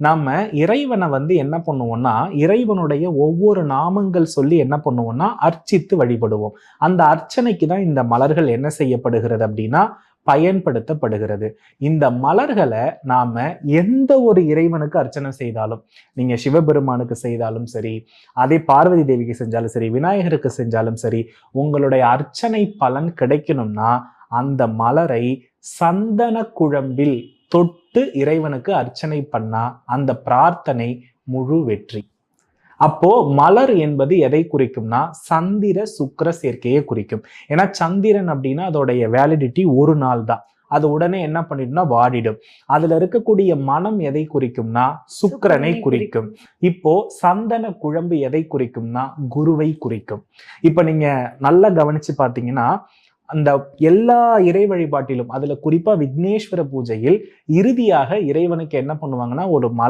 நாம இறைவனை என்ன பண்ணுவோம்னா, இறைவனுடைய ஒவ்வொரு நாமங்கள் சொல்லி என்ன பண்ணுவோம்னா, அர்ச்சித்து வழிபடுவோம். அந்த அர்ச்சனைக்கு தான் இந்த மலர்கள் என்ன செய்யப்படுகிறது அப்படின்னா, பயன்படுத்தப்படுகிறது. இந்த மலர்களை நாம எந்த ஒரு இறைவனுக்கு அர்ச்சனை செய்தாலும், நீங்க சிவபெருமானுக்கு செய்தாலும் சரி, அதே பார்வதி தேவிக்கு செஞ்சாலும் சரி, விநாயகருக்கு செஞ்சாலும் சரி, உங்களுடைய அர்ச்சனை பலன் கிடைக்கணும்னா அந்த மலரை சந்தன குழம்பில் தொட்டு இறைவனுக்கு அர்ச்சனை பண்ணா அந்த பிரார்த்தனை முழு வெற்றி. அப்போ மலர் என்பது எதை குறிக்கும்னா, சந்திர சுக்கிர சேர்க்கையை குறிக்கும். ஏன்னா சந்திரன் அப்படின்னா அதோடைய வேலிடிட்டி ஒரு நாள் தான். அது உடனே என்ன பண்ணிடும்னா வாடிடும். அதுல இருக்கக்கூடிய மனம் எதை குறிக்கும்னா, சுக்கிரனை குறிக்கும். இப்போ சந்தன குழம்பு எதை குறிக்கும்னா, குருவை குறிக்கும். இப்ப நீங்க நல்லா கவனிச்சு பார்த்தீங்கன்னா, அந்த எல்லா இறை வழிபாட்டிலும், அதுல குறிப்பா விக்னேஸ்வர பூஜையில் இறுதியாக இறைவனுக்கு என்ன பண்ணுவாங்கன்னா, ஒரு